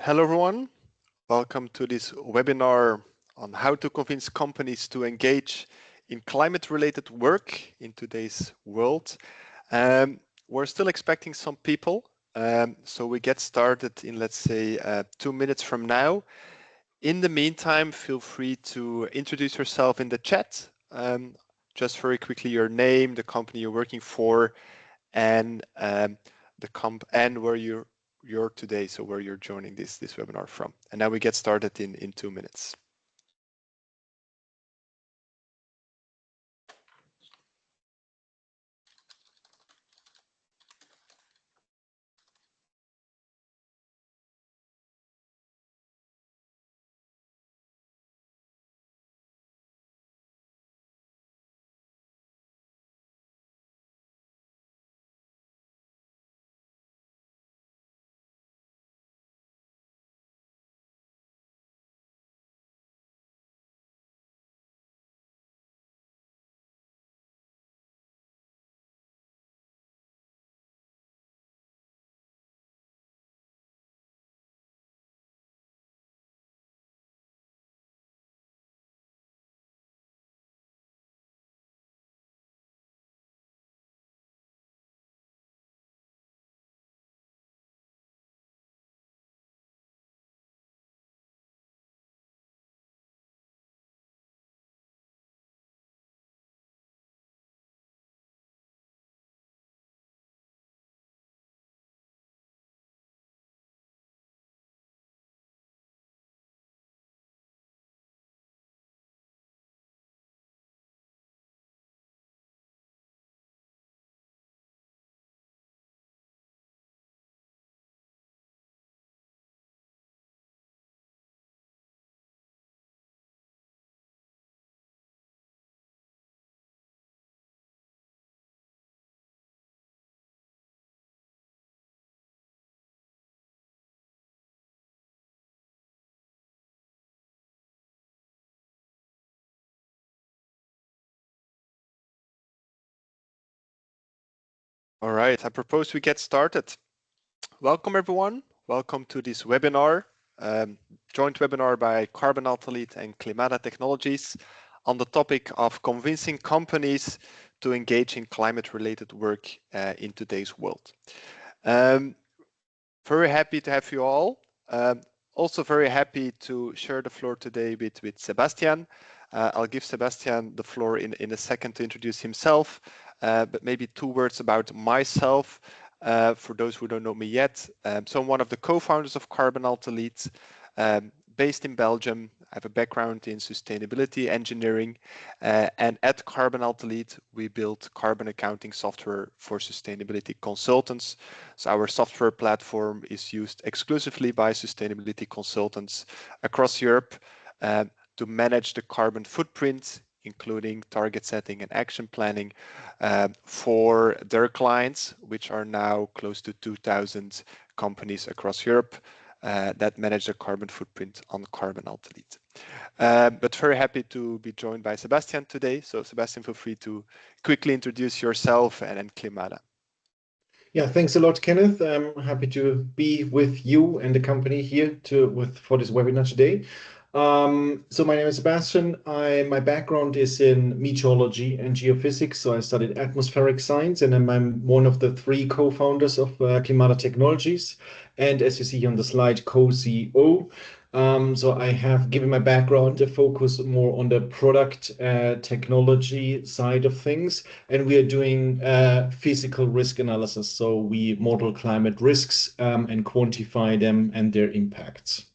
Hello everyone, welcome to this webinar on how to convince companies to engage in climate-related work in today's world. We're still expecting some people, so we get started in, let's say, 2 minutes from now. In the meantime, feel free to introduce yourself in the chat. Just very quickly, your name, the company you're working for, and and where you're today, so where you're joining this webinar from. And now we get started in 2 minutes. All right, I propose we get started. Welcome everyone. Welcome to this webinar, joint webinar by Carbon+Alt+Delete and Climata Technologies on the topic of convincing companies to engage in climate-related work in today's world. Very happy to have you all. Also very happy to share the floor today with Sebastian. I'll give Sebastian the floor in a second to introduce himself, but maybe 2 words about myself for those who don't know me yet. So I'm one of the co-founders of Carbon+Alt+Delete, based in Belgium. I have a background in sustainability engineering, and at Carbon+Alt+Delete, we build carbon accounting software for sustainability consultants. So our software platform is used exclusively by sustainability consultants across Europe to manage the carbon footprint, including target setting and action planning for their clients, which are now close to 2,000 companies across Europe that manage their carbon footprint on Carbon+Alt+Delete. But very happy to be joined by Sebastian today. So Sebastian, feel free to quickly introduce yourself and Climata. Yeah, thanks a lot, Kenneth. I'm happy to be with you and the company here for this webinar today. So my name is Sebastian. My background is in meteorology and geophysics. So I studied atmospheric science, and I'm one of the 3 co-founders of Climata Technologies, and as you see on the slide, co-CEO. So I have, given my background, a focus more on the product technology side of things, and we are doing physical risk analysis. So we model climate risks and quantify them and their impacts.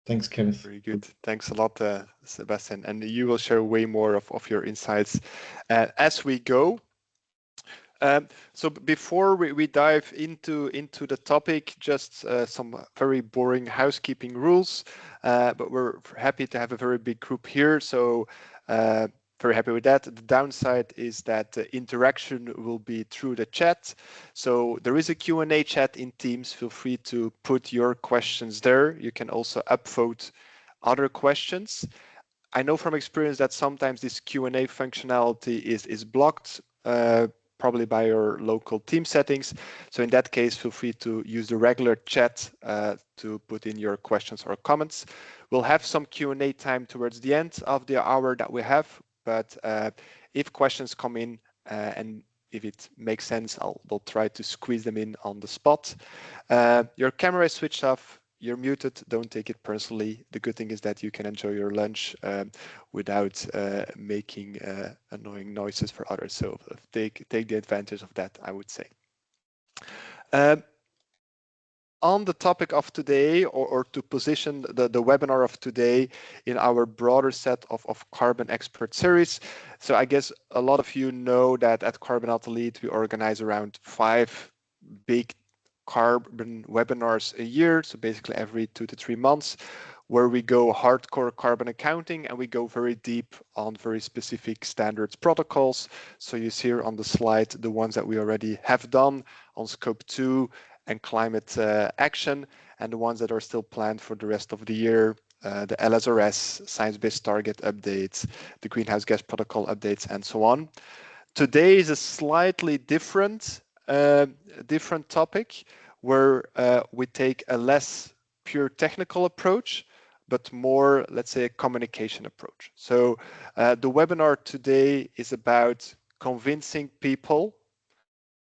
Thanks, Kenneth. Very good. Thanks a lot, Sebastian. And you will share way more of your insights as we go. So before we dive into the topic, just some very boring housekeeping rules, but we're happy to have a very big group here. So very happy with that. The downside is that interaction will be through the chat. So there is a Q&A chat in Teams. Feel free to put your questions there. You can also upvote other questions. I know from experience that sometimes this Q&A functionality is blocked probably by your local team settings. So in that case, feel free to use the regular chat to put in your questions or comments. We'll have some Q&A time towards the end of the hour that we have, but if questions come in and if it makes sense, we'll try to squeeze them in on the spot. Your camera is switched off. You're muted. Don't take it personally. The good thing is that you can enjoy your lunch without making annoying noises for others. So take the advantage of that, I would say. On the topic of today, or to position the webinar of today in our broader set of Carbon Expert series. So I guess a lot of you know that at Carbon+Alt+Delete, we organize around 5 big carbon webinars a year. So basically every 2 to 3 months, where we go hardcore carbon accounting and we go very deep on very specific standards protocols. So you see here on the slide the ones that we already have done on scope 2 and climate action, and the ones that are still planned for the rest of the year, the LSRS, science-based target updates, the greenhouse gas protocol updates, and so on. Today is a slightly different topic where we take a less pure technical approach, but more, let's say, a communication approach. So the webinar today is about convincing people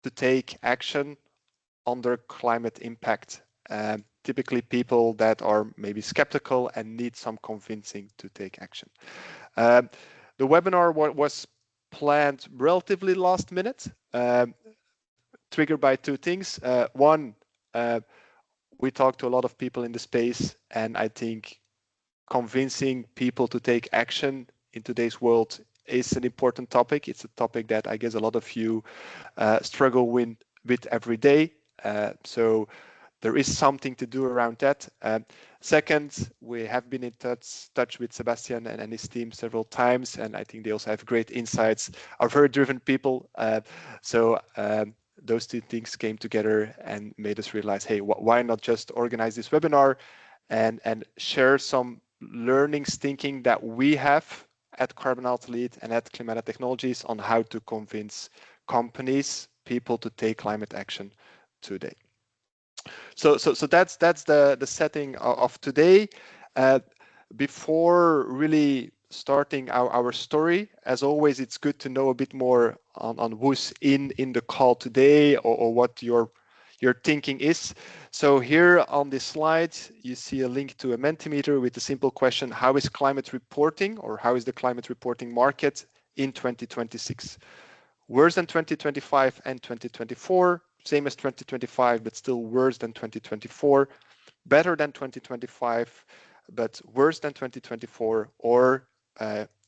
to take action on their climate impact. Typically people that are maybe skeptical and need some convincing to take action. The webinar was planned relatively last minute, triggered by 2 things. One, we talked to a lot of people in the space, and I think convincing people to take action in today's world is an important topic. It's a topic that I guess a lot of you struggle with every day. So there is something to do around that. Second, we have been in touch with Sebastian and his team several times, and I think they also have great insights, are very driven people. So those 2 things came together and made us realize, hey, why not just organize this webinar and share some learnings, thinking that we have at Carbon+Alt+Delete and at Climate Technologies on how to convince companies, people to take climate action today. So that's the setting of today. Before really starting our story, as always, it's good to know a bit more on who's in the call today, or what your thinking is. So here on this slide, you see a link to a Mentimeter with a simple question: how is climate reporting, or how is the climate reporting market in 2026? Worse than 2025 and 2024, same as 2025, but still worse than 2024, better than 2025, but worse than 2024, or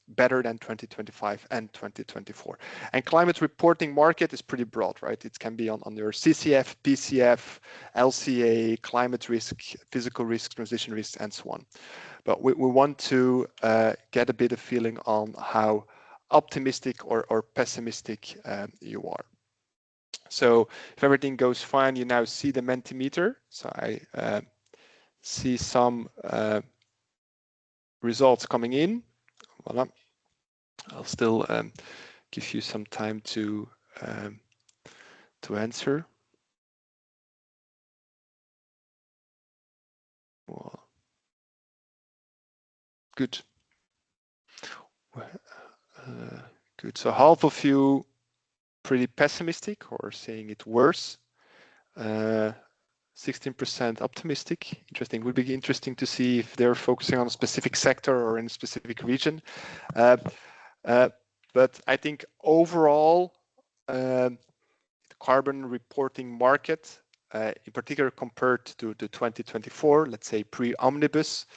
better than 2025 and 2024. And climate reporting market is pretty broad, right? It can be on your CCF, PCF, LCA, climate risk, physical risk, transition risk, and so on. But we want to get a bit of feeling on how optimistic or pessimistic you are. So if everything goes fine, you now see the Mentimeter. So I see some results coming in. Voila. I'll still give you some time to answer. Well, good. Good. So half of you pretty pessimistic or saying it worse. 16% optimistic. Interesting. Would be interesting to see if they're focusing on a specific sector or in a specific region. But I think overall, the carbon reporting market, in particular compared to 2024, let's say pre-omnibus,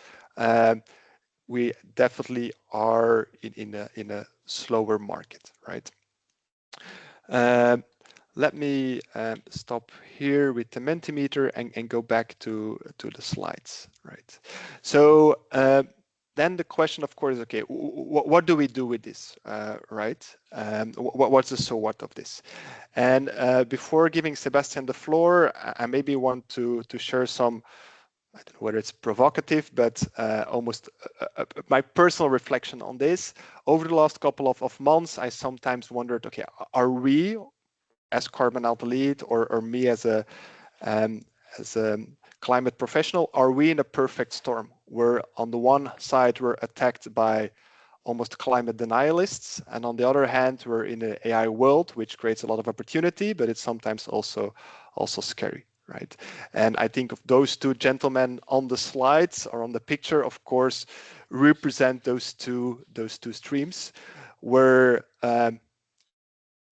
we definitely are in a slower market, right? Let me stop here with the Mentimeter and go back to the slides, right? So then the question, of course, is, okay, what do we do with this, right? What's the so what of this? And before giving Sebastian the floor, I maybe want to share some, I don't know whether it's provocative, but almost my personal reflection on this. Over the last couple of months, I sometimes wondered, okay, are we as Carbon+Alt+Delete or me as a um, climate professional, are we in a perfect storm where on the one side we're attacked by almost climate denialists, and on the other hand we're in an AI world which creates a lot of opportunity, but it's sometimes also scary, right? And I think of those two gentlemen on the slides or on the picture, of course, represent those two streams, where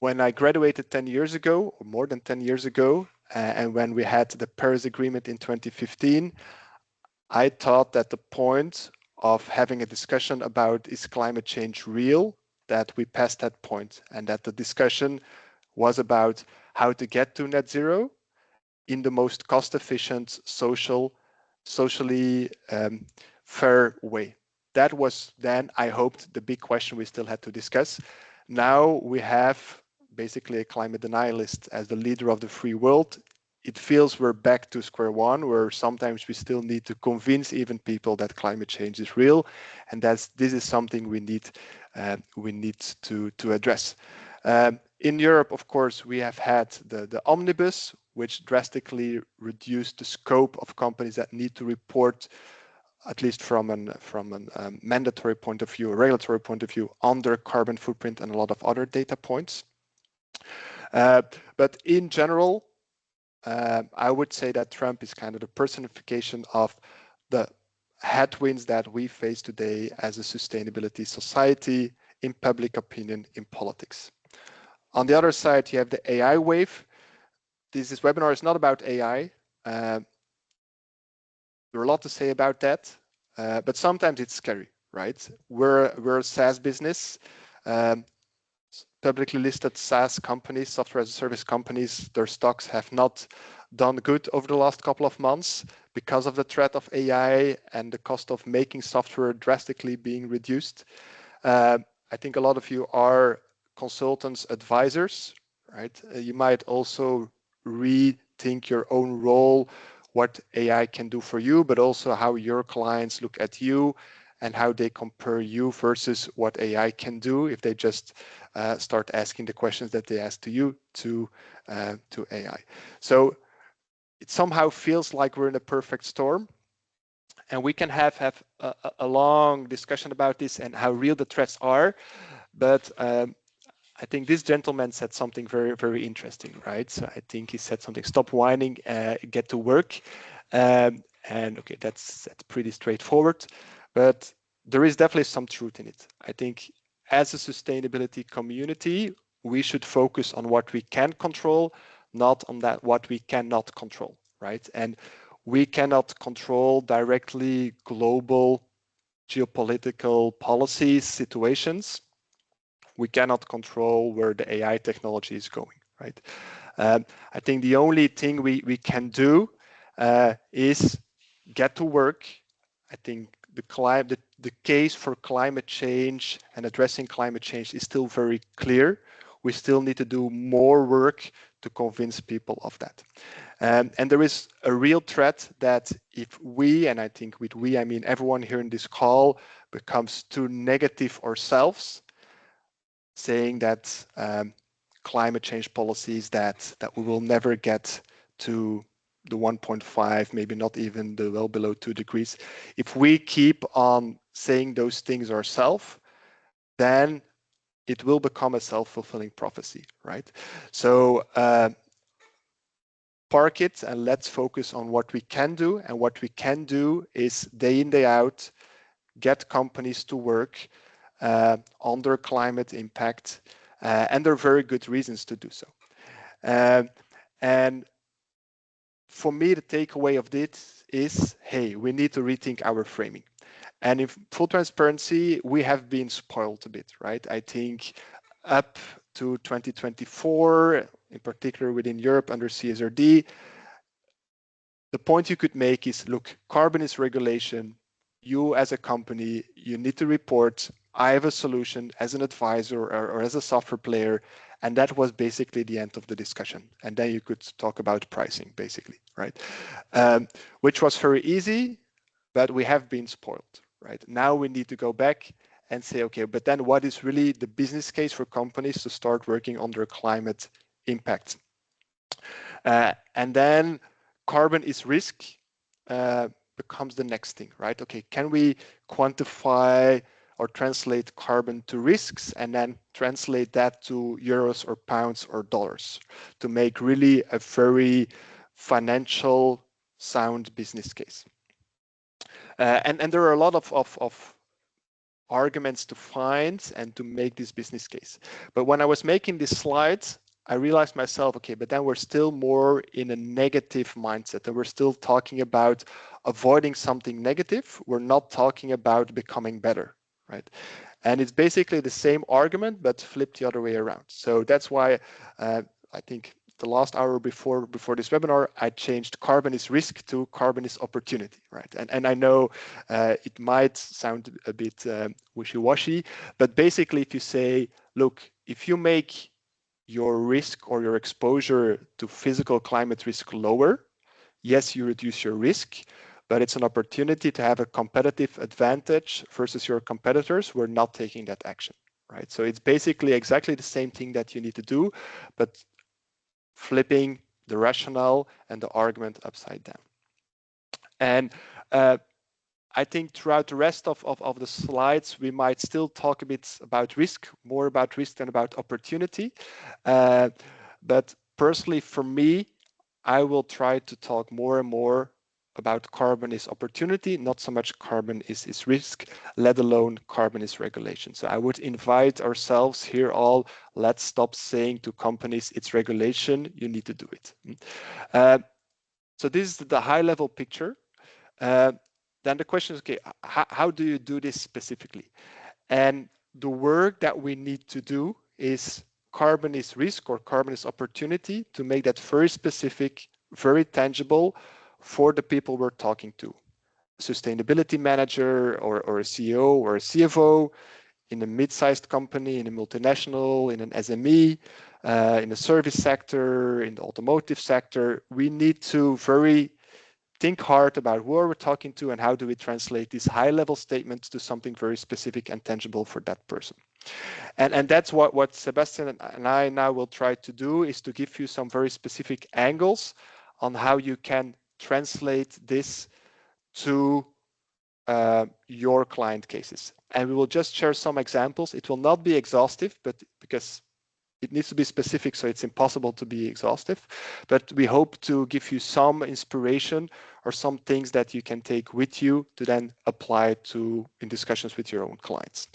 when I graduated 10 years ago, or more than 10 years ago, and when we had the Paris Agreement in 2015, I thought that the point of having a discussion about is climate change real, that we passed that point, and that the discussion was about how to get to net zero in the most cost-efficient, socially fair way. That was then, I hoped, the big question we still had to discuss. Now we have basically a climate denialist as the leader of the free world. It feels we're back to square one, where sometimes we still need to convince even people that climate change is real, and this is something we need to address. In Europe, of course, we have had the omnibus, which drastically reduced the scope of companies that need to report, at least from a mandatory point of view, a regulatory point of view, on their carbon footprint and a lot of other data points. But in general, I would say that Trump is kind of the personification of the headwinds that we face today as a sustainability society, in public opinion, in politics. On the other side, you have the AI wave. This webinar is not about AI. There's a lot to say about that, but sometimes it's scary, right? We're a SaaS business. Publicly listed SaaS companies, software as a service companies, their stocks have not done good over the last couple of months because of the threat of AI and the cost of making software drastically being reduced. I think a lot of you are consultants, advisors, right? You might also rethink your own role, what AI can do for you, but also how your clients look at you and how they compare you versus what AI can do if they just start asking the questions that they ask to you to AI. So it somehow feels like we're in a perfect storm, and we can have a long discussion about this and how real the threats are. But I think this gentleman said something very, very interesting, right? So I think he said something, stop whining, get to work. And okay, that's pretty straightforward, but there is definitely some truth in it. I think as a sustainability community, we should focus on what we can control, not on that what we cannot control, right? And we cannot control directly global geopolitical policies, situations. We cannot control where the AI technology is going, right? I think the only thing we can do is get to work. I think the case for climate change and addressing climate change is still very clear. We still need to do more work to convince people of that. And there is a real threat that if we, and I think with we, I mean everyone here in this call, becomes too negative ourselves, saying that climate change policies that we will never get to the 1.5, maybe not even the well below 2 degrees. If we keep on saying those things ourselves, then it will become a self-fulfilling prophecy, right? So park it and let's focus on what we can do. And what we can do is day in, day out, get companies to work on their climate impact, and there are very good reasons to do so. And for me, the takeaway of this is, hey, we need to rethink our framing. And in full transparency, we have been spoiled a bit, right? I think up to 2024, in particular within Europe under CSRD, the point you could make is, look, carbon is regulation. You as a company, you need to report. I have a solution as an advisor or as a software player. And that was basically the end of the discussion. And then you could talk about pricing, basically, right? Which was very easy, but we have been spoiled, right? Now we need to go back and say, okay, but then what is really the business case for companies to start working on their climate impact. And then carbon is risk becomes the next thing, right? Okay, can we quantify or translate carbon to risks and then translate that to euros or pounds or dollars to make really a very financial sound business case? And there are a lot of arguments to find and to make this business case. But when I was making these slides, I realized myself, okay, but then we're still more in a negative mindset, and we're still talking about avoiding something negative. We're not talking about becoming better, right? And it's basically the same argument, but flipped the other way around. So that's why I think the last hour before this webinar, I changed carbon is risk to carbon is opportunity, right? And I know it might sound a bit wishy-washy, but basically if you say, look, if you make your risk or your exposure to physical climate risk lower, yes, you reduce your risk, but it's an opportunity to have a competitive advantage versus your competitors who are not taking that action, right? So it's basically exactly the same thing that you need to do, but flipping the rationale and the argument upside down. And I think throughout the rest of the slides, we might still talk a bit about risk, more about risk than about opportunity. But personally, for me, I will try to talk more and more about carbon is opportunity, not so much carbon is risk, let alone carbon is regulation. So I would invite ourselves here all, let's stop saying to companies, it's regulation, you need to do it. So this is the high level picture. Then the question is, okay, how do you do this specifically? And the work that we need to do is carbon is risk or carbon is opportunity to make that very specific, very tangible for the people we're talking to. A sustainability manager or a CEO or a CFO in a mid-sized company, in a multinational, in an SME, in the service sector, in the automotive sector. We need to very think hard about who are we talking to and how do we translate these high-level statements to something very specific and tangible for that person. And that's what Sebastian and I now will try to do, is to give you some very specific angles on how you can translate this to your client cases. And we will just share some examples. It will not be exhaustive, but because it needs to be specific, so it's impossible to be exhaustive. But we hope to give you some inspiration or some things that you can take with you to then apply to in discussions with your own clients.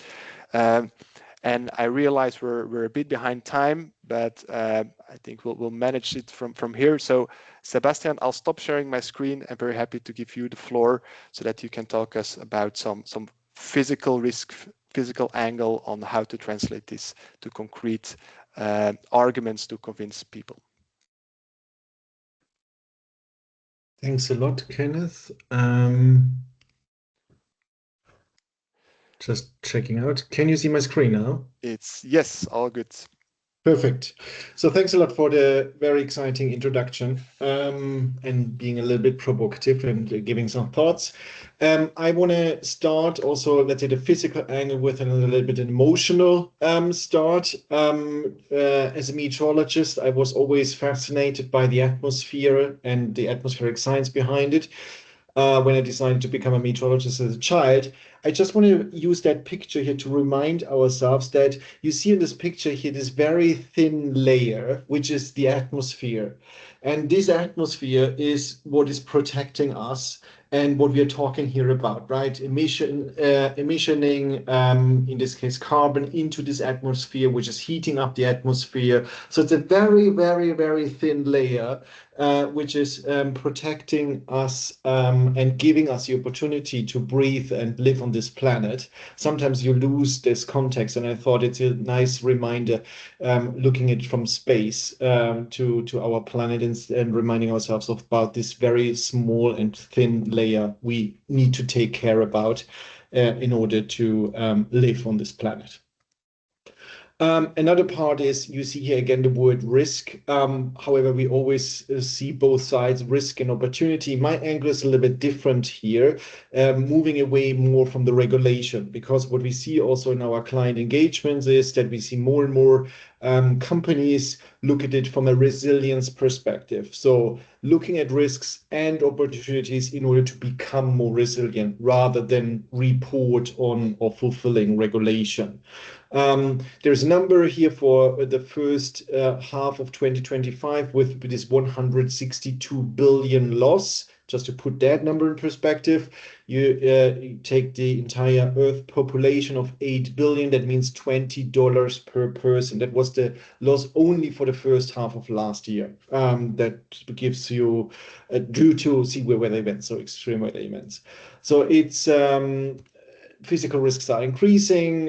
And I realize we're a bit behind time, but I think we'll manage it from here. So Sebastian, I'll stop sharing my screen. I'm very happy to give you the floor so that you can talk us about some physical risk, physical angle on how to translate this to concrete arguments to convince people. Thanks a lot, Kenneth. Just checking out. Can you see my screen now? It's yes, all good. Perfect. So thanks a lot for the very exciting introduction and being a little bit provocative and giving some thoughts. I want to start also, let's say, the physical angle with a little bit emotional start. As a meteorologist, I was always fascinated by the atmosphere and the atmospheric science behind it. When I decided to become a meteorologist as a child, I just want to use that picture here to remind ourselves that you see in this picture here this very thin layer, which is the atmosphere. And this atmosphere is what is protecting us and what we are talking here about, right? Emissioning, in this case, carbon into this atmosphere, which is heating up the atmosphere. So it's a very, very, very thin layer, which is protecting us and giving us the opportunity to breathe and live on this planet. Sometimes you lose this context, and I thought it's a nice reminder, looking at it from space to our planet and reminding ourselves about this very small and thin layer we need to take care about in order to live on this planet. Another part is you see here again the word risk. However, we always see both sides, risk and opportunity. My angle is a little bit different here, moving away more from the regulation, because what we see also in our client engagements is that we see more and more companies look at it from a resilience perspective. So looking at risks and opportunities in order to become more resilient rather than report on or fulfilling regulation. There's a number here for the first half of 2025 with this 162 billion loss. Just to put that number in perspective, you take the entire Earth population of 8 billion, that means $20 per person. That was the loss only for the first half of last year. That gives you, due to severe weather events, so extreme weather events. So it's physical risks are increasing,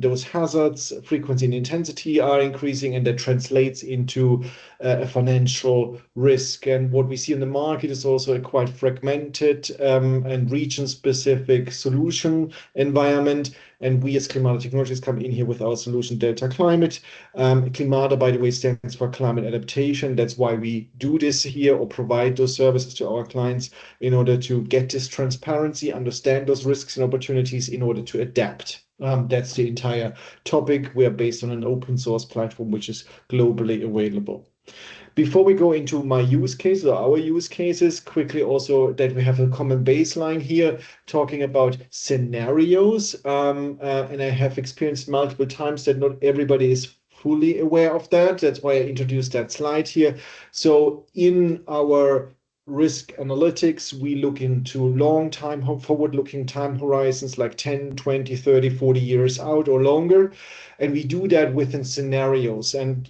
those hazards, frequency and intensity are increasing, and that translates into a financial risk. And what we see in the market is also a quite fragmented and region-specific solution environment. And we as Climata Technologies come in here with our solution Delta Climate. Climata, by the way, stands for climate adaptation. That's why we do this here or provide those services to our clients in order to get this transparency, understand those risks and opportunities in order to adapt. That's the entire topic. We are based on an open source platform which is globally available. Before we go into my use cases or our use cases, quickly also that we have a common baseline here talking about scenarios. And I have experienced multiple times that not everybody is fully aware of that. That's why I introduced that slide here. So in our risk analytics, we look into long time, forward-looking time horizons like 10, 20, 30, 40 years out or longer. And we do that within scenarios. And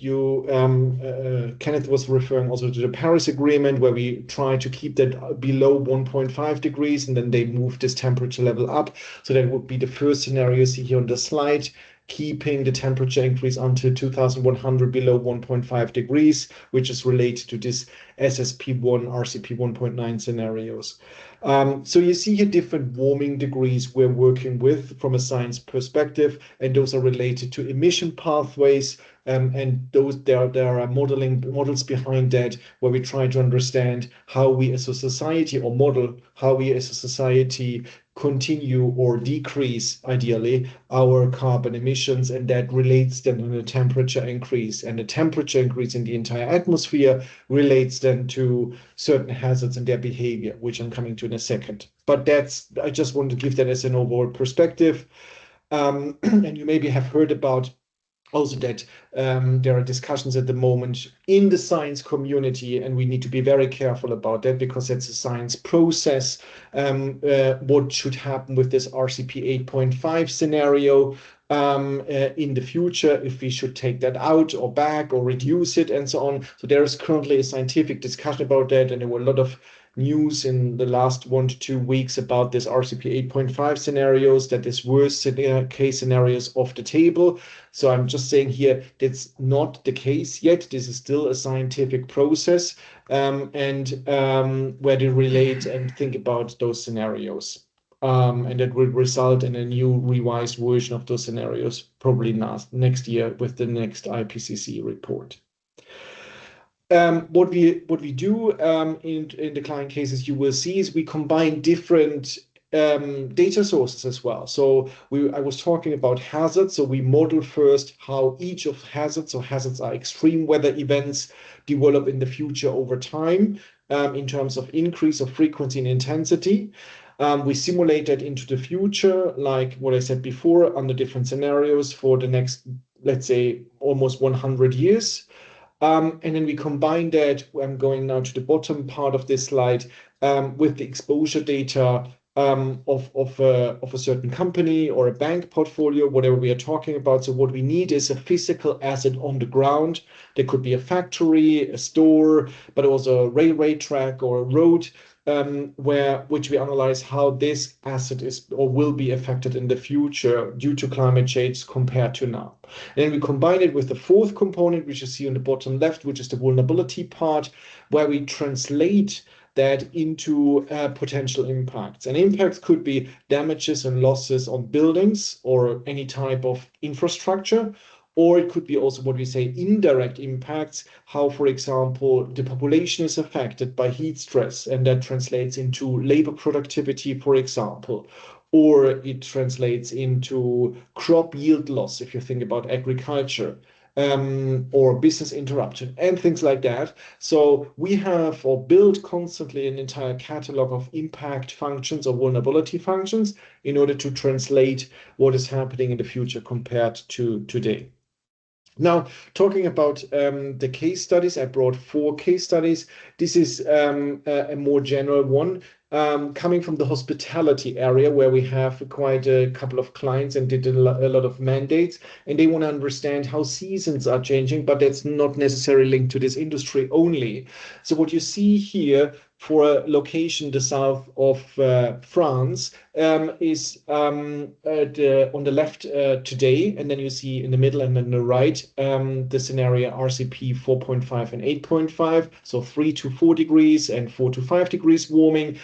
Kenneth was referring also to the Paris Agreement, where we try to keep that below 1.5 degrees, and then they move this temperature level up. So that would be the first scenario you see here on the slide, keeping the temperature increase until 2100 below 1.5 degrees, which is related to this SSP1, RCP 1.9 scenarios. So you see here different warming degrees we're working with from a science perspective, and those are related to emission pathways. And there are models behind that where we try to understand how we as a society or model how we as a society continue or decrease, ideally, our carbon emissions, and that relates then to the temperature increase. And the temperature increase in the entire atmosphere relates then to certain hazards and their behavior, which I'm coming to in a second. But I just want to give that as an overall perspective. And you maybe have heard about also that there are discussions at the moment in the science community, and we need to be very careful about that because it's a science process. What should happen with this RCP 8.5 scenario in the future, if we should take that out or back or reduce it and so on. So there is currently a scientific discussion about that, and there were a lot of news in the last 1 to 2 weeks about this RCP 8.5 scenarios, that this worst case scenarios off the table. So I'm just saying here, that's not the case yet. This is still a scientific process, where they relate and think about those scenarios. And that will result in a new revised version of those scenarios, probably next year with the next IPCC report. What we do in the client cases you will see is we combine different data sources as well. So I was talking about hazards. So we model first how each of hazards, so hazards are extreme weather events, develop in the future over time in terms of increase of frequency and intensity. We simulate that into the future, like what I said before, under different scenarios for the next, let's say, almost 100 years. And then we combine that, I'm going now to the bottom part of this slide, with the exposure data of a certain company or a bank portfolio, whatever we are talking about. So what we need is a physical asset on the ground. There could be a factory, a store, but also a railway track or a road, which we analyze how this asset is or will be affected in the future due to climate change compared to now. And then we combine it with the fourth component, which you see on the bottom left, which is the vulnerability part, where we translate that into potential impacts. And impacts could be damages and losses on buildings or any type of infrastructure, or it could be also what we say indirect impacts, how, for example, the population is affected by heat stress, and that translates into labor productivity, for example, or it translates into crop yield loss, if you think about agriculture. or business interruption and things like that. So we have or build constantly an entire catalog of impact functions or vulnerability functions in order to translate what is happening in the future compared to today. Now, talking about the case studies, I brought 4 case studies. This is a more general one coming from the hospitality area where we have quite a couple of clients and did a lot of mandates, and they want to understand how seasons are changing, but that's not necessarily linked to this industry only. So what you see here for a location the south of France is on the left today, and then you see in the middle and then the right the scenario RCP 4.5 and 8.5, so 3 to 4 degrees and 4 to 5 degrees warming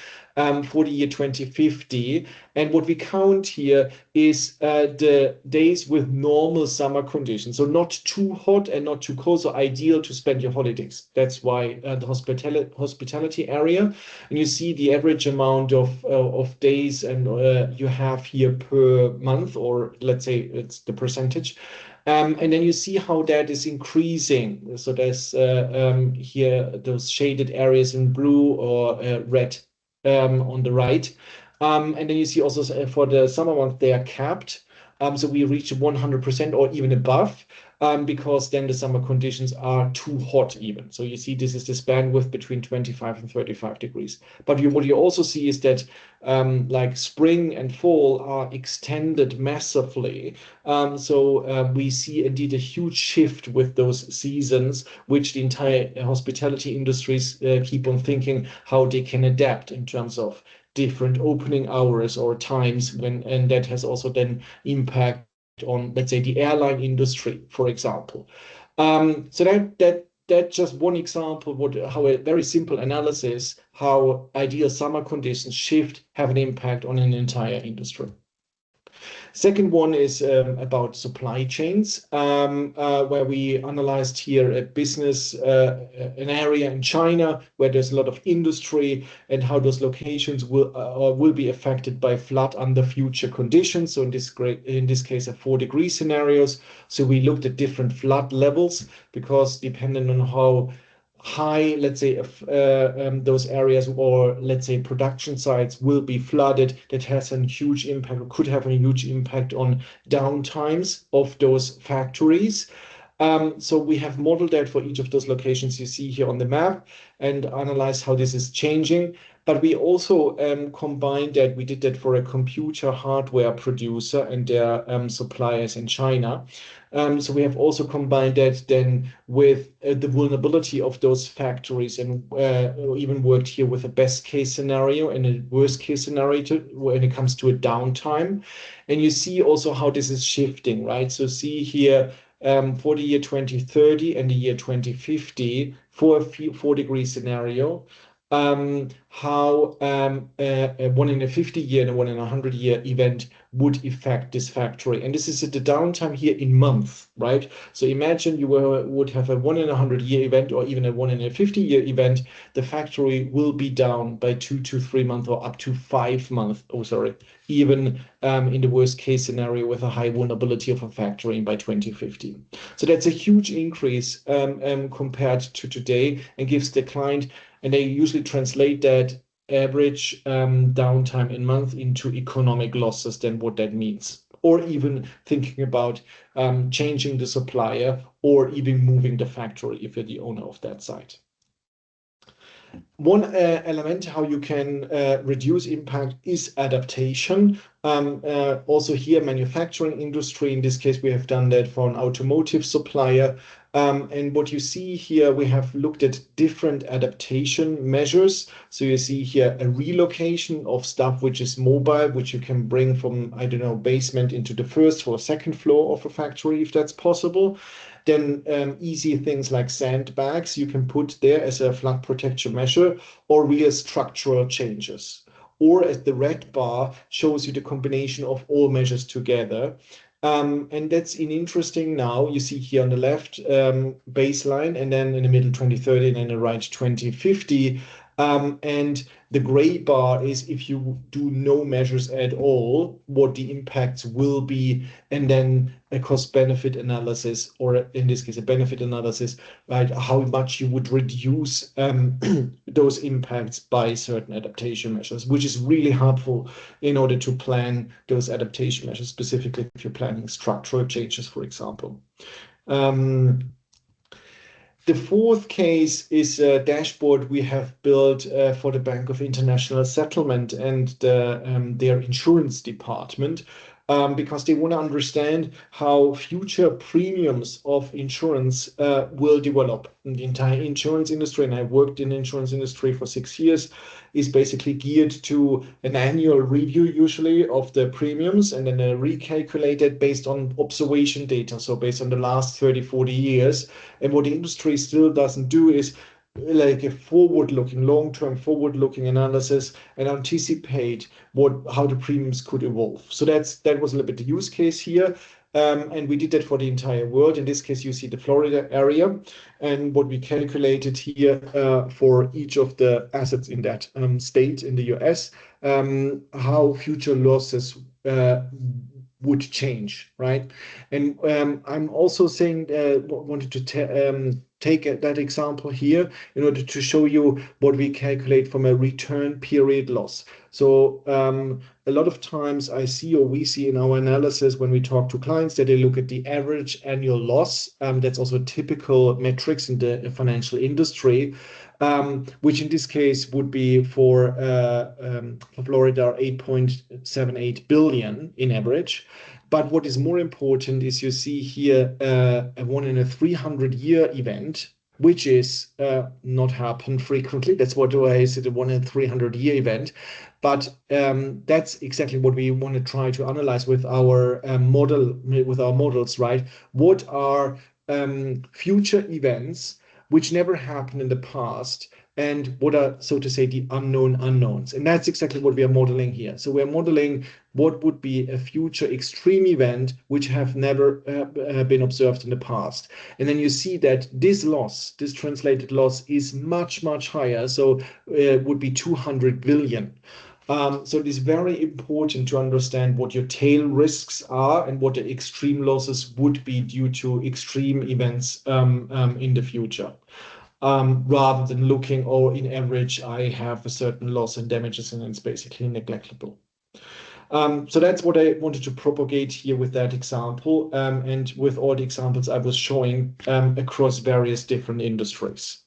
for the year 2050. And what we count here is the days with normal summer conditions, so not too hot and not too cold, so ideal to spend your holidays. That's why the hospitality area. And you see the average amount of days and you have here per month, or let's say it's the percentage. And then you see how that is increasing. So there's here those shaded areas in blue or red on the right. And then you see also for the summer months, they are capped. So we reach 100% or even above. Because then the summer conditions are too hot even. So you see this is this bandwidth between 25 and 35 degrees. But what you also see is that like spring and fall are extended massively. So we see indeed a huge shift with those seasons, which the entire hospitality industries keep on thinking how they can adapt in terms of different opening hours or times when, and that has also then impact on, let's say, the airline industry, for example. So that's just one example how a very simple analysis, how ideal summer conditions shift have an impact on an entire industry. Second one is about supply chains, where we analyzed here a business, an area in China where there's a lot of industry and how those locations will be affected by flood under future conditions. So in this case, a 4-degree scenarios. So we looked at different flood levels because depending on how high, let's say, those areas or let's say production sites will be flooded, that has a huge impact or could have a huge impact on downtimes of those factories. So we have modeled that for each of those locations you see here on the map and analyzed how this is changing. But we also combined that, we did that for a computer hardware producer and their suppliers in China. So we have also combined that then with the vulnerability of those factories and even worked here with a best case scenario and a worst case scenario when it comes to a downtime. And you see also how this is shifting, right? So see here for the year 2030 and the year 2050 for a 4-degree scenario, how a 1 in a 50 year and a 1 in a 100 year event would affect this factory. And this is at the downtime here in months, right? So imagine you would have a 1 in a 100 year event or even a 1 in a 50 year event. The factory will be down by 2 to 3 months or up to 5 months. Oh, sorry, even in the worst case scenario with a high vulnerability of a factory by 2050. So that's a huge increase compared to today and gives the client, and they usually translate that average downtime in month into economic losses, then what that means. Or even thinking about changing the supplier or even moving the factory if you're the owner of that site. One element how you can reduce impact is adaptation. Also here, manufacturing industry, in this case, we have done that for an automotive supplier. And what you see here, we have looked at different adaptation measures. So you see here a relocation of stuff which is mobile, which you can bring from, I don't know, basement into the first or second floor of a factory, if that's possible. Then easy things like sandbags you can put there as a flood protection measure, or real structural changes. Or as the red bar shows you the combination of all measures together. And that's interesting now. You see here on the left baseline, and then in the middle 2030, and then the right 2050. And the gray bar is if you do no measures at all, what the impacts will be, and then a cost-benefit analysis, or in this case, a benefit analysis, right? How much you would reduce those impacts by certain adaptation measures, which is really helpful in order to plan those adaptation measures, specifically if you're planning structural changes, for example. Um, the fourth case is a dashboard we have built for the Bank of International Settlement and their insurance department, because they want to understand how future premiums of insurance will develop. In the entire insurance industry, and I worked in the insurance industry for 6 years, is basically geared to an annual review, usually, of the premiums, and then recalculated based on observation data, so based on the last 30, 40 years. And what the industry still doesn't do is like a forward-looking, long-term forward-looking analysis and anticipate how the premiums could evolve. So that was a little bit the use case here. And we did that for the entire world. In this case, you see the Florida area, and what we calculated here for each of the assets in that state in the US, how future losses would change, right? And I'm also saying, wanted to take that example here in order to show you what we calculate from a return period loss. So a lot of times I see, or we see in our analysis when we talk to clients, that they look at the average annual loss. That's also typical metrics in the financial industry, which in this case would be for Florida 8.78 billion in average. But what is more important is you see here a 1 in a 300-year event, which is not happen frequently. That's what I said, a 1 in 300-year event. But that's exactly what we want to try to analyze with our models, right? What are future events which never happened in the past, and what are, so to say, the unknown unknowns? And that's exactly what we are modeling here. So we're modeling what would be a future extreme event which have never been observed in the past. And then you see that this loss, this translated loss, is much, much higher. So it would be 200 billion. So it is very important to understand what your tail risks are and what the extreme losses would be due to extreme events in the future. Rather than looking, oh, in average, I have a certain loss and damages, and it's basically neglectable. So that's what I wanted to propagate here with that example, and with all the examples I was showing across various different industries.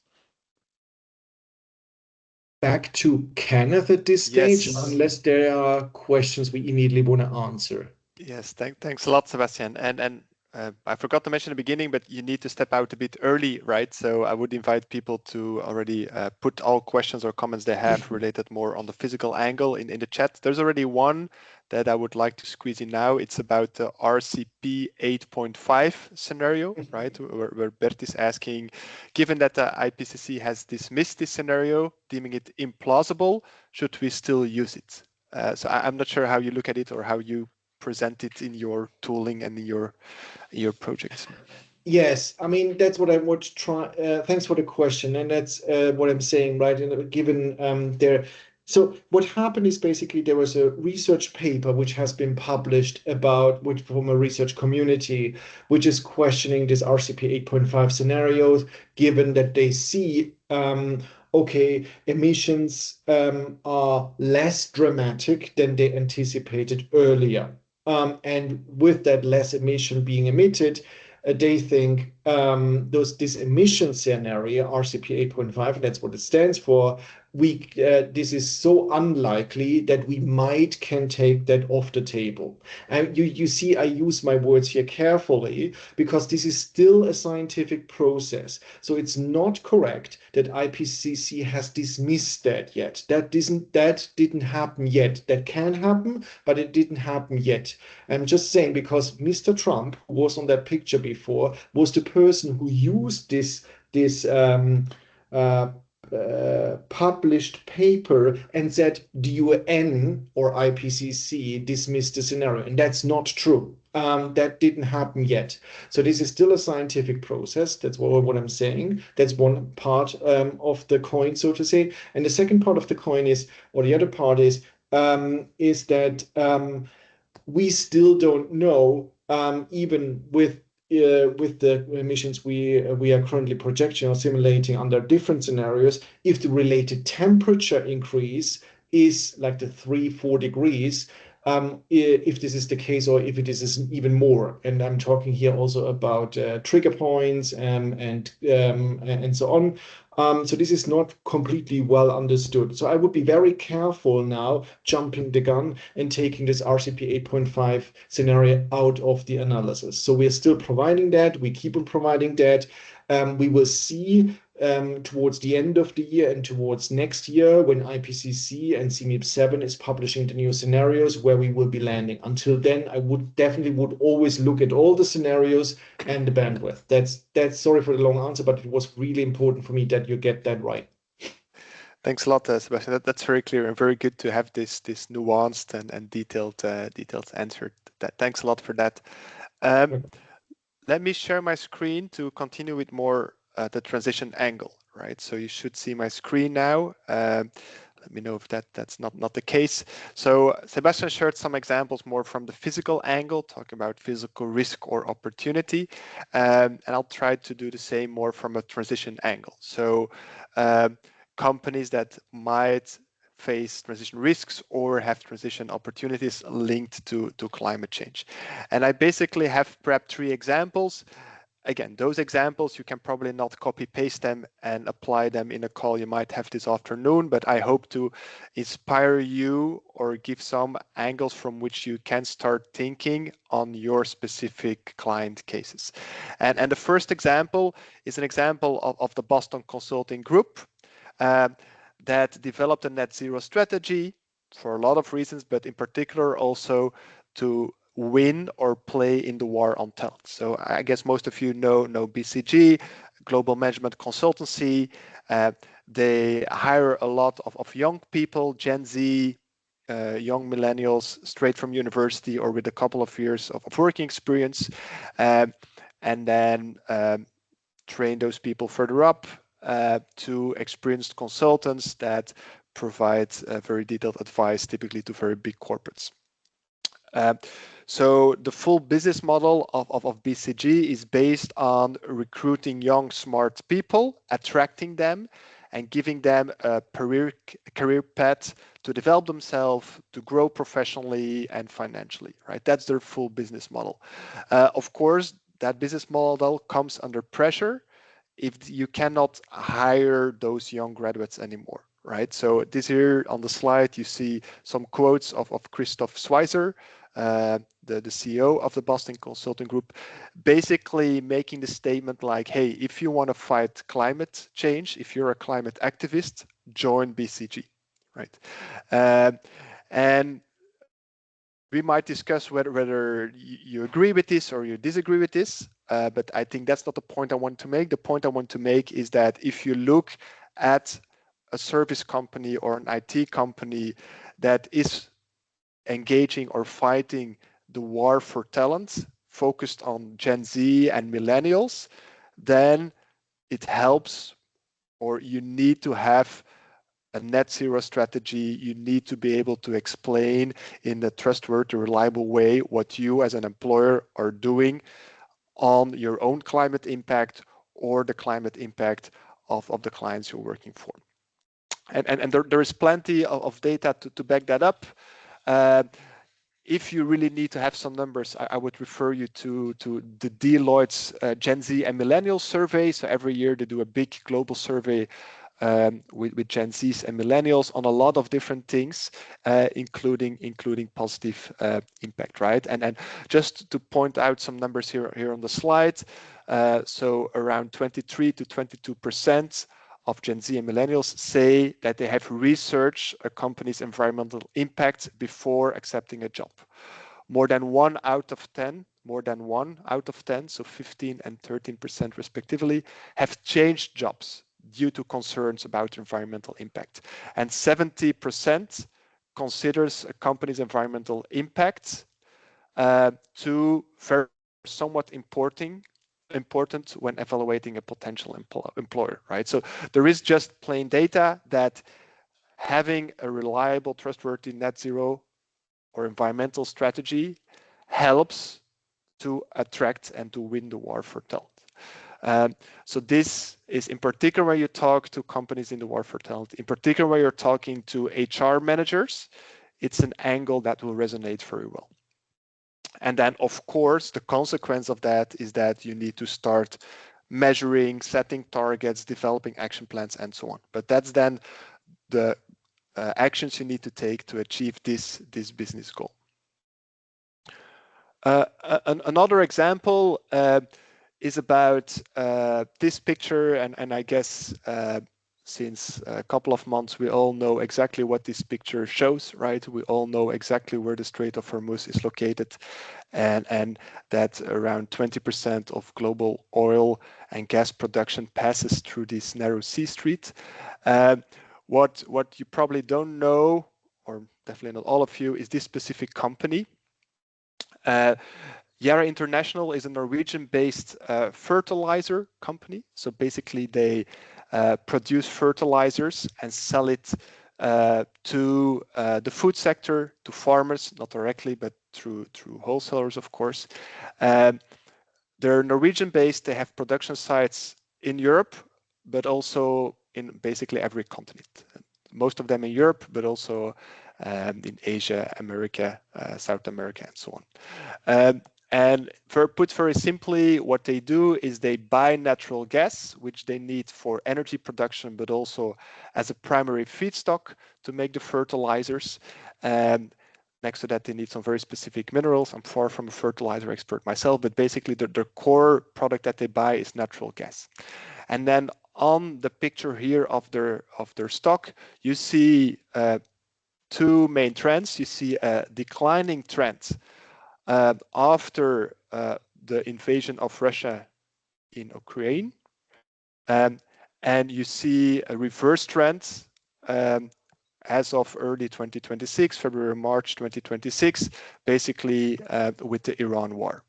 Back to Kenneth at this stage, Yes. unless there are questions we immediately want to answer. Yes, thanks a lot, Sebastian. And I forgot to mention in the beginning, but you need to step out a bit early, right? So I would invite people to already put all questions or comments they have related more on the physical angle in the chat. There's already one that I would like to squeeze in now. It's about the RCP 8.5 scenario, right? Where Bert is asking, given that the IPCC has dismissed this scenario, deeming it implausible, should we still use it? So I'm not sure how you look at it or how you present it in your tooling and in your projects. Yes, I mean that's what I would try. Thanks for the question, and that's what I'm saying, right? And given there, so what happened is basically there was a research paper which has been published which from a research community, which is questioning this RCP 8.5 scenarios, given that they see okay, emissions are less dramatic than they anticipated earlier. And with that less emission being emitted, they think this emission scenario, RCP 8.5, that's what it stands for, this is so unlikely that we can take that off the table. And you see, I use my words here carefully because this is still a scientific process. So it's not correct that IPCC has dismissed that yet. That didn't happen yet. That can happen, but it didn't happen yet. I'm just saying because Mr. Trump, who was on that picture before, was the person who used this published paper and said the UN or IPCC dismissed the scenario, and that's not true. that didn't happen yet. So this is still a scientific process. That's what I'm saying. That's one part of the coin, so to say. And the second part of the coin is, or the other part is that we still don't know, even with the emissions we are currently projecting or simulating under different scenarios, if the related temperature increase is like the 3-4 degrees, if this is the case or if it is even more. And I'm talking here also about trigger points and so on. So this is not completely well understood. So I would be very careful now jumping the gun and taking this RCP 8.5 scenario out of the analysis. So we're still providing that. We keep on providing that. We will see towards the end of the year and towards next year when IPCC and CMIP 7 is publishing the new scenarios where we will be landing. Until then, I would definitely always look at all the scenarios and the bandwidth. That's sorry for the long answer, but it was really important for me that you get that right. Thanks a lot, Sebastian. That's very clear and very good to have this nuanced and detailed answer. Thanks a lot for that. Let me share my screen to continue with more the transition angle, right? So you should see my screen now. Let me know if that's not the case. So Sebastian shared some examples more from the physical angle, talking about physical risk or opportunity, and I'll try to do the same more from a transition angle. So companies that might face transition risks or have transition opportunities linked to climate change. And I basically have prepped 3 examples. Again, those examples, you can probably not copy paste them and apply them in a call you might have this afternoon, but I hope to inspire you or give some angles from which you can start thinking on your specific client cases. And the first example is an example of the Boston Consulting Group that developed a net zero strategy for a lot of reasons, but in particular also to win or play in the war on talent. So I guess most of you know BCG, global management consultancy. They hire a lot of young people, Gen Z, young millennials straight from university or with a couple of years of working experience, and then train those people further up to experienced consultants that provide very detailed advice, typically to very big corporates. So the full business model of BCG is based on recruiting young, smart people, attracting them, and giving them a career path to develop themselves, to grow professionally and financially, right? That's their full business model. Of course, that business model comes under pressure if you cannot hire those young graduates anymore, right? So this here on the slide, you see some quotes of Christoph Schweizer, the CEO of the Boston Consulting Group, basically making the statement like, hey, if you want to fight climate change, if you're a climate activist, join BCG, right? And we might discuss whether you agree with this or you disagree with this, but I think that's not the point I want to make. The point I want to make is that if you look at a service company or an IT company that is engaging or fighting the war for talent, focused on Gen Z and millennials, then it helps, or you need to have a net zero strategy. You need to be able to explain in a trustworthy, reliable way what you as an employer are doing on your own climate impact or the climate impact of the clients you're working for. And there is plenty of data to back that up. If you really need to have some numbers, I would refer you to the Deloitte's Gen Z and Millennials survey. So every year they do a big global survey with Gen Zs and Millennials on a lot of different things, including positive impact, right? And just to point out some numbers here on the slide, so around 23 to 22% of Gen Z and Millennials say that they have researched a company's environmental impact before accepting a job. More than 1 out of 10, so 15 and 13% respectively, have changed jobs due to concerns about environmental impact. And 70% considers a company's environmental impact to very somewhat important when evaluating a potential employer, right? So there is just plain data that having a reliable, trustworthy net zero or environmental strategy helps to attract and to win the war for talent. So this is in particular when you talk to companies in the war for talent, in particular when you're talking to HR managers, it's an angle that will resonate very well. And then, of course, the consequence of that is that you need to start measuring, setting targets, developing action plans, and so on. But that's then the actions you need to take to achieve this business goal. Another example is about this picture, and I guess since a couple of months we all know exactly what this picture shows, right? We all know exactly where the Strait of Hormuz is located, and that around 20% of global oil and gas production passes through this narrow sea street. What you probably don't know, or definitely not all of you, is this specific company. Yara International is a Norwegian-based fertilizer company. So basically, they produce fertilizers and sell it to the food sector, to farmers, not directly, but through wholesalers, of course. They're Norwegian-based. They have production sites in Europe, but also in basically every continent. Most of them in Europe, but also in Asia, America, South America, and so on. And put very simply, what they do is they buy natural gas, which they need for energy production, but also as a primary feedstock to make the fertilizers. Next to that, they need some very specific minerals. I'm far from a fertilizer expert myself, but basically the core product that they buy is natural gas. And then on the picture here of their stock, you see two main trends. You see a declining trend after the invasion of Russia in Ukraine, and you see a reverse trend as of early 2026, February, March 2026, basically with the Iran war.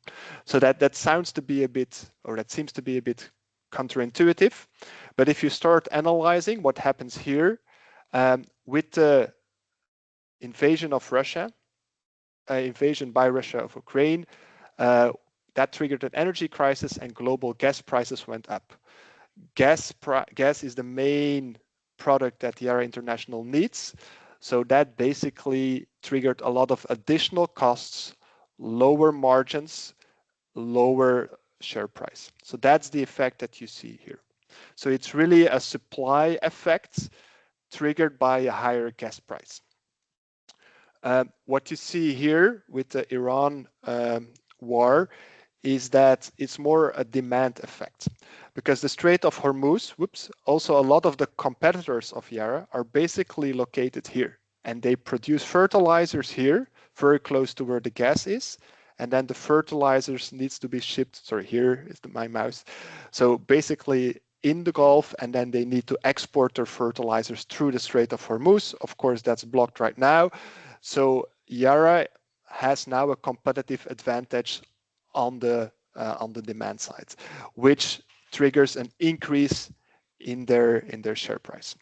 So that sounds to be a bit, or that seems to be a bit counterintuitive. But if you start analyzing what happens here with the invasion of Russia, invasion by Russia of Ukraine, that triggered an energy crisis and global gas prices went up. Gas is the main product that Yara International needs. So that basically triggered a lot of additional costs, lower margins, lower share price. So that's the effect that you see here. So it's really a supply effect triggered by a higher gas price. What you see here with the Iran war is that it's more a demand effect, because the Strait of Hormuz, also a lot of the competitors of Yara are basically located here, and they produce fertilizers here, very close to where the gas is, and then the fertilizers needs to be shipped. Sorry, here is my mouse. So basically in the Gulf, and then they need to export their fertilizers through the Strait of Hormuz. Of course, that's blocked right now. So Yara has now a competitive advantage on the demand side, which triggers an increase in their share price.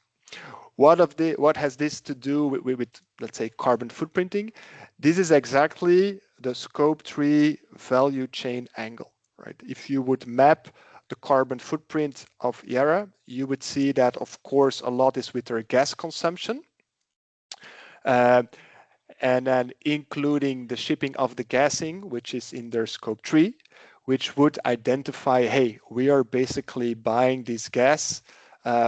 What has this to do with let's say carbon footprinting? This is exactly the scope 3 value chain angle, right? If you would map the carbon footprint of Yara, you would see that of course a lot is with their gas consumption. And then including the shipping of the gassing, which is in their scope 3, which would identify, hey, we are basically buying this gas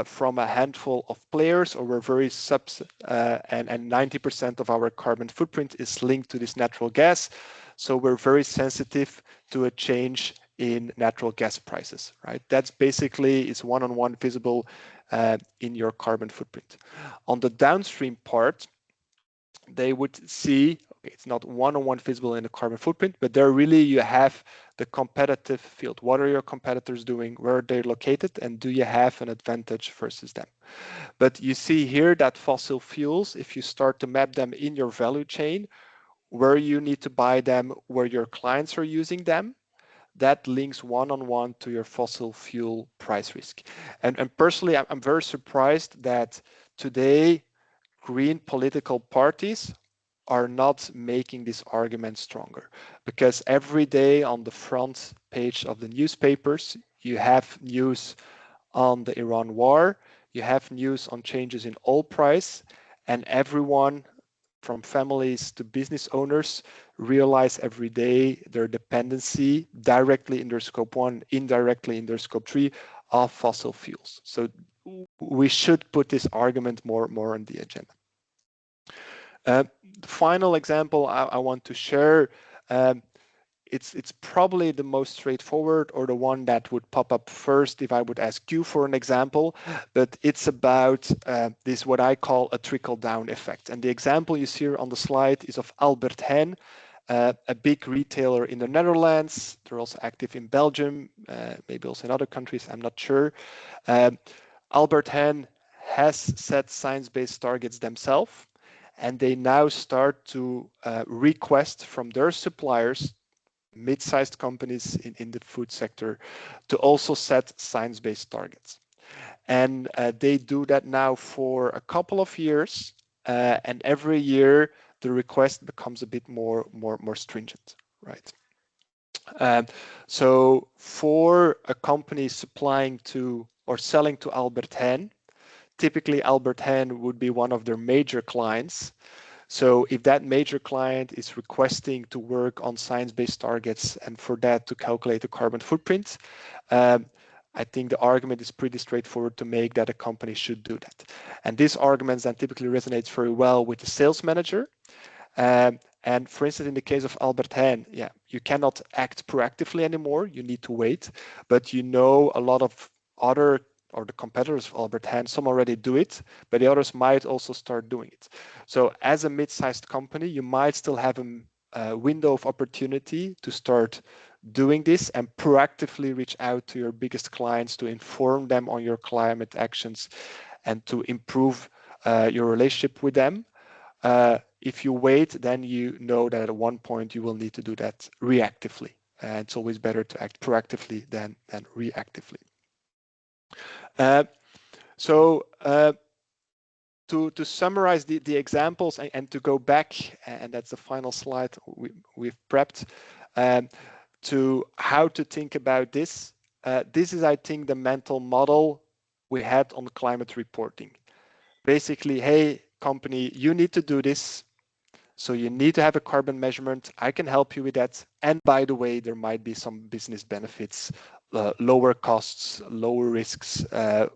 from a handful of players, or we're very and 90% of our carbon footprint is linked to this natural gas. So we're very sensitive to a change in natural gas prices, right? That's basically is one-on-one visible in your carbon footprint. On the downstream part, they would see, okay, it's not one-on-one visible in the carbon footprint, but there really you have the competitive field. What are your competitors doing? Where are they located? And do you have an advantage versus them? But you see here that fossil fuels, if you start to map them in your value chain, where you need to buy them, where your clients are using them. That links one-on-one to your fossil fuel price risk. And personally, I'm very surprised that today green political parties are not making this argument stronger, because every day on the front page of the newspapers, you have news on the Iran war, you have news on changes in oil price, and everyone from families to business owners realize every day their dependency directly in their scope 1, indirectly in their scope 3 of fossil fuels. So we should put this argument more on the agenda. The final example I want to share, it's probably the most straightforward, or the one that would pop up first if I would ask you for an example, but it's about this, what I call a trickle-down effect. And the example you see here on the slide is of Albert Heijn, a big retailer in the Netherlands. They're also active in Belgium, maybe also in other countries, I'm not sure. Albert Heijn has set science-based targets themselves, and they now start to request from their suppliers, mid-sized companies in the food sector, to also set science-based targets. And they do that now for a couple of years, and every year the request becomes a bit more stringent, right? So for a company supplying to or selling to Albert Heijn, typically Albert Heijn would be one of their major clients. So if that major client is requesting to work on science-based targets and for that to calculate the carbon footprint, I think the argument is pretty straightforward to make that a company should do that. And this argument then typically resonates very well with the sales manager. And for instance, in the case of Albert Heijn, yeah, you cannot act proactively anymore. You need to wait, but you know a lot of other, or the competitors of Albert Heijn, some already do it, but the others might also start doing it. So as a mid-sized company, you might still have a window of opportunity to start doing this and proactively reach out to your biggest clients to inform them on your climate actions and to improve your relationship with them. If you wait, then you know that at one point you will need to do that reactively. And it's always better to act proactively than reactively. To summarize the examples and to go back, and that's the final slide we've prepped, to how to think about this. This is, I think, the mental model we had on climate reporting. Basically, hey, company, you need to do this. So you need to have a carbon measurement. I can help you with that. And by the way, there might be some business benefits, lower costs, lower risks,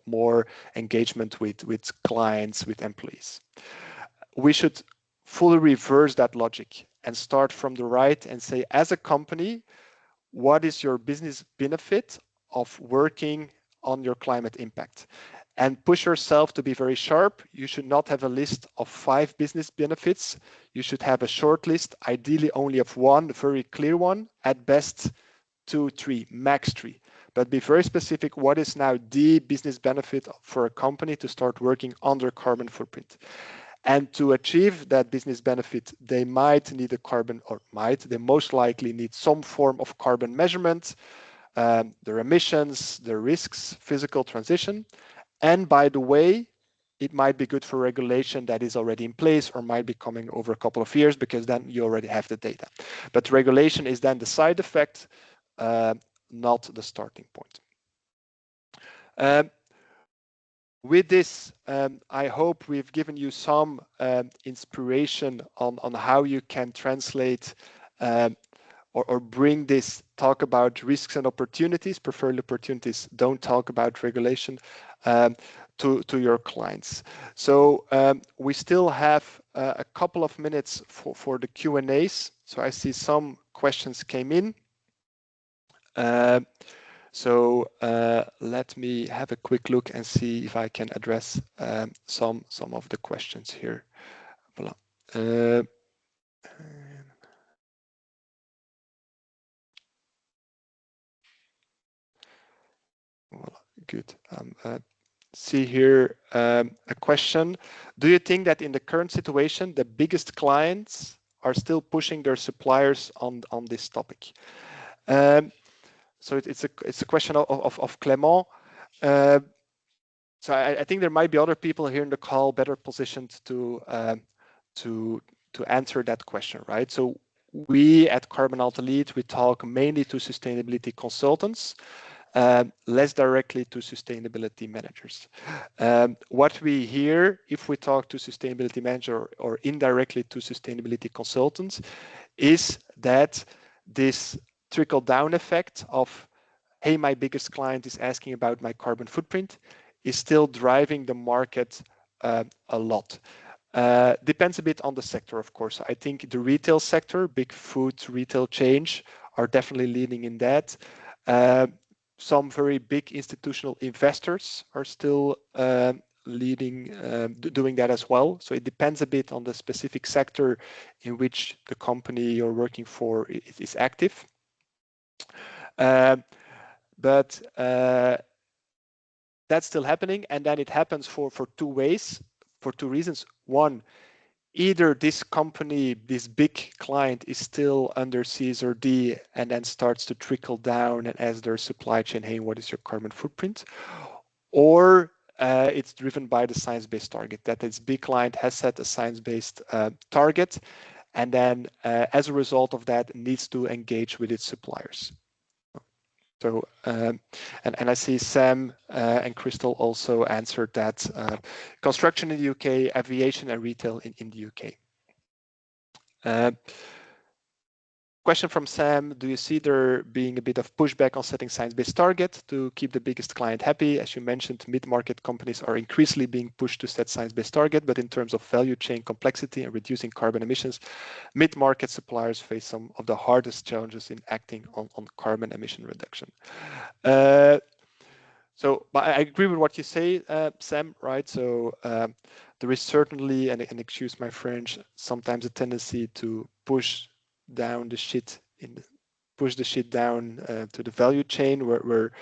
more engagement with clients, with employees. We should fully reverse that logic and start from the right and say, as a company, what is your business benefit of working on your climate impact? And push yourself to be very sharp. You should not have a list of 5 business benefits. You should have a short list, ideally only of one, very clear one, at best 2, 3, max 3. But be very specific, what is now the business benefit for a company to start working on their carbon footprint? And to achieve that business benefit, they might need a carbon, or they most likely need some form of carbon measurement, their emissions, their risks, physical transition. And by the way, it might be good for regulation that is already in place or might be coming over a couple of years, because then you already have the data. But regulation is then the side effect, not the starting point. With this, I hope we've given you some inspiration on how you can translate or bring this talk about risks and opportunities, preferably opportunities, don't talk about regulation, to your clients. So we still have a couple of minutes for the Q&As. So I see some questions came in. So let me have a quick look and see if I can address some of the questions here. Voilà. Voilà, good. See here a question. Do you think that in the current situation, the biggest clients are still pushing their suppliers on this topic. So it's a question of Clément. So I think there might be other people here in the call better positioned to answer that question, right? So we at Carbon+Alt+Delete, we talk mainly to sustainability consultants, less directly to sustainability managers. What we hear if we talk to sustainability manager or indirectly to sustainability consultants is that this trickle down effect of, hey, my biggest client is asking about my carbon footprint, is still driving the market a lot. Depends a bit on the sector, of course. I think the retail sector, big food retail chains, are definitely leading in that. Some very big institutional investors are still leading, doing that as well. So it depends a bit on the specific sector in which the company you're working for is active. But that's still happening, and then it happens for two ways, for two reasons. One, either this company, this big client, is still under CSRD and then starts to trickle down and ask their supply chain, hey, what is your carbon footprint? Or it's driven by the science-based target, that this big client has set a science-based target, and then as a result of that needs to engage with its suppliers. So, and I see Sam and Crystal also answered that. Construction in the UK, aviation and retail in the UK. Question from Sam, do you see there being a bit of pushback on setting science-based target to keep the biggest client happy? As you mentioned, mid-market companies are increasingly being pushed to set science-based target, but in terms of value chain complexity and reducing carbon emissions, mid-market suppliers face some of the hardest challenges in acting on carbon emission reduction. So, but I agree with what you say, Sam, right? So there is certainly, and excuse my French, sometimes a tendency to push down the shit push the shit down to the value chain where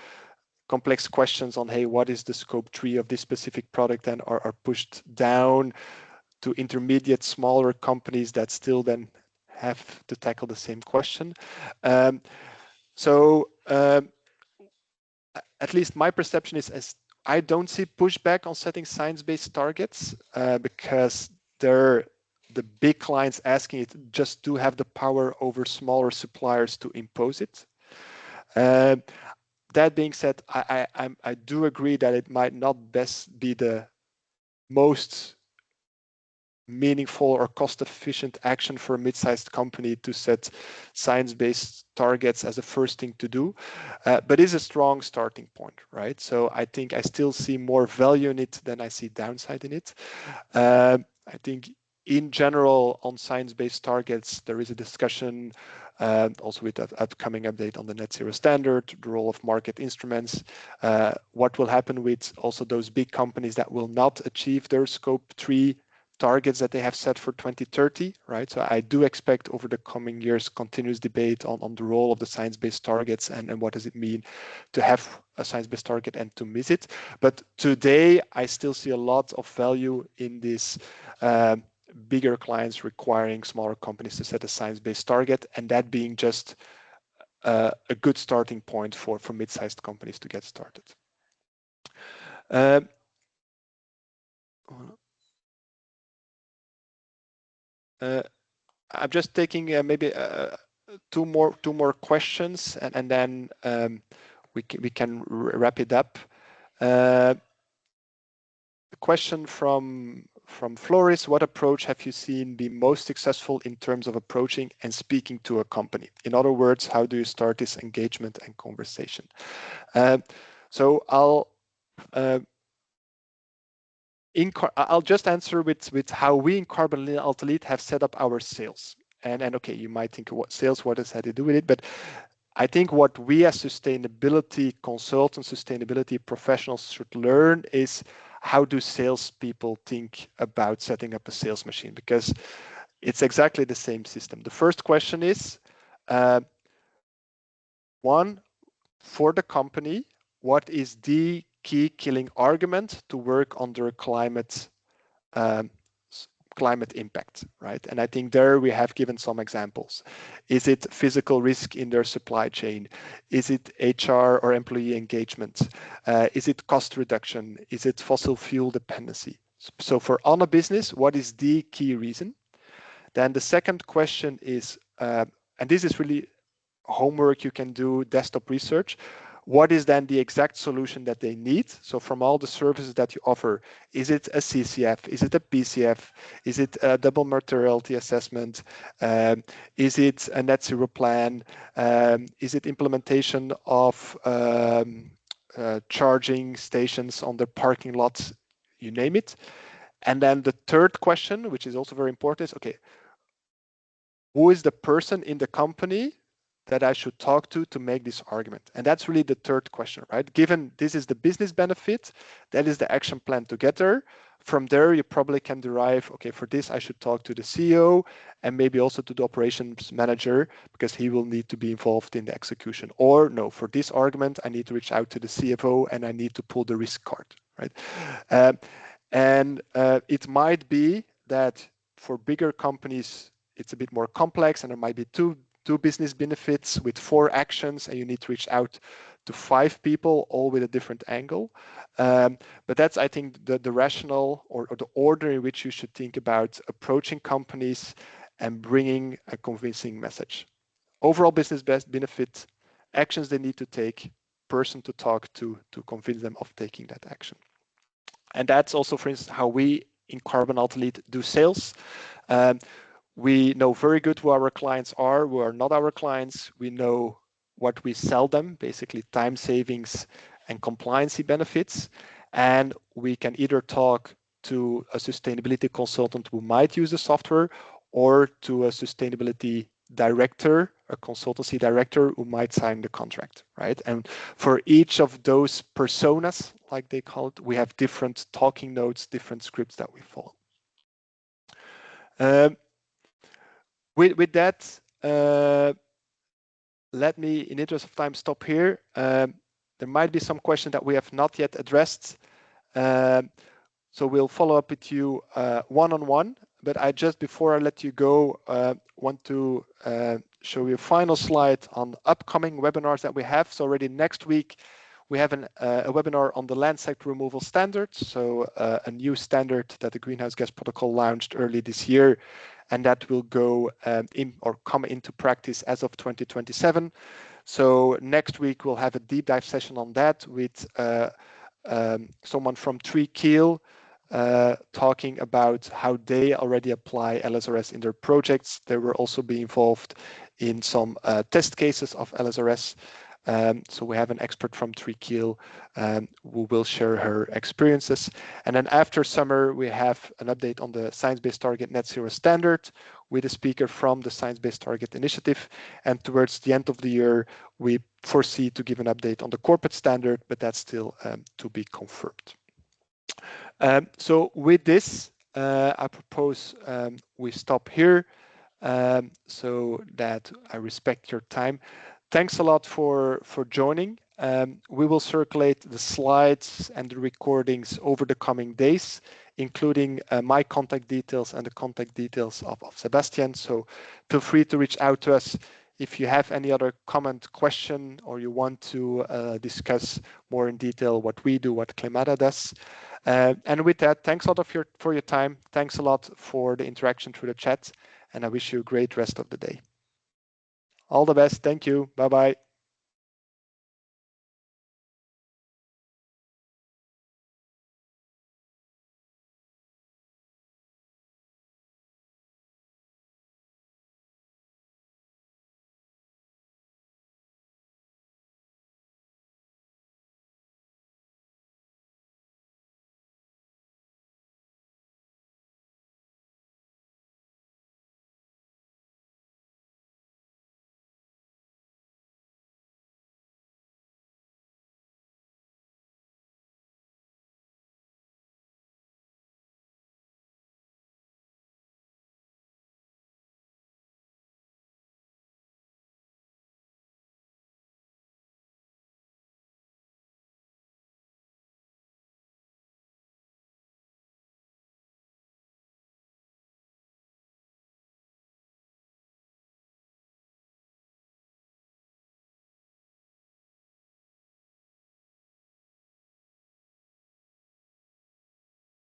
complex questions on, hey, what is the scope 3 of this specific product, then are pushed down to intermediate smaller companies that still then have to tackle the same question. At least my perception is I don't see pushback on setting science-based targets because the big clients asking it just do have the power over smaller suppliers to impose it. That being said, I do agree that it might not best be the most meaningful or cost-efficient action for a mid-sized company to set science-based targets as a first thing to do, but is a strong starting point, right? So I think I still see more value in it than I see downside in it. I think in general on science-based targets, there is a discussion also with that upcoming update on the net zero standard, the role of market instruments, what will happen with also those big companies that will not achieve their scope 3 targets that they have set for 2030, right? So I do expect over the coming years continuous debate on the role of the science-based targets and what does it mean to have a science-based target and to miss it. But today I still see a lot of value in this bigger clients requiring smaller companies to set a science-based target, and that being just a good starting point for mid-sized companies to get started. I'm just taking maybe two more questions, and then we can wrap it up. The question from Floris: what approach have you seen be most successful in terms of approaching and speaking to a company? In other words, how do you start this engagement and conversation? So I'll just answer with how we in Carbon+Alt+Delete have set up our sales. And okay, you might think, what sales, what does that to do with it? But I think what we as sustainability consultants, sustainability professionals should learn is how do salespeople think about setting up a sales machine? Because it's exactly the same system. The first question is, one, for the company, what is the key killing argument to work on their climate climate impact, right? And I think there we have given some examples. Is it physical risk in their supply chain? Is it HR or employee engagement? Is it cost reduction? Is it fossil fuel dependency? So for on a business, what is the key reason? Then the second question is, and this is really homework you can do, desktop research. What is then the exact solution that they need? So from all the services that you offer, is it a CCF? Is it a PCF? Is it a double materiality assessment? Is it a net zero plan? Is it implementation of charging stations on the parking lots? You name it. And then the third question, which is also very important, is, okay, who is the person in the company that I should talk to make this argument? And that's really the third question, right? Given this is the business benefit, that is the action plan together. From there, you probably can derive, okay, for this, I should talk to the CEO and maybe also to the operations manager because he will need to be involved in the execution. Or no, for this argument, I need to reach out to the CFO and I need to pull the risk card, right? It might be that for bigger companies, it's a bit more complex and there might be two business benefits with 4 actions and you need to reach out to 5 people, all with a different angle. But that's, I think, the rationale or the order in which you should think about approaching companies and bringing a convincing message. Overall business benefit, actions they need to take, person to talk to convince them of taking that action. And that's also, for instance, how we in Carbon+Alt+Delete do sales. We know very good who our clients are, who are not our clients. We know what we sell them, basically time savings and compliancy benefits. And we can either talk to a sustainability consultant who might use the software or to a sustainability director, a consultancy director who might sign the contract, right? And for each of those personas, like they call it, we have different talking notes, different scripts that we follow. With that, let me, in interest of time, stop here. There might be some questions that we have not yet addressed. So we'll follow up with you one-on-one. But I just, before I let you go, want to show you a final slide on upcoming webinars that we have. So already next week, we have a webinar on the land sector removal standards. So a new standard that the Greenhouse Gas Protocol launched early this year, and that will go in or come into practice as of 2027. So next week, we'll have a deep dive session on that with someone from Treekeel, talking about how they already apply LSRS in their projects. They will also be involved in some test cases of LSRS. So we have an expert from Treekeel who will share her experiences. And then after summer, we have an update on the Science-Based Target Net Zero Standard with a speaker from the Science-Based Target Initiative. And towards the end of the year, we foresee to give an update on the corporate standard, but that's still to be confirmed. So with this, I propose we stop here so that I respect your time. Thanks a lot for joining. We will circulate the slides and the recordings over the coming days, including my contact details and the contact details of Sebastian. So feel free to reach out to us if you have any other comment, question, or you want to discuss more in detail what we do, what Climata does. And with that, thanks a lot for your time. Thanks a lot for the interaction through the chat, and I wish you a great rest of the day. All the best. Thank you. Bye-bye.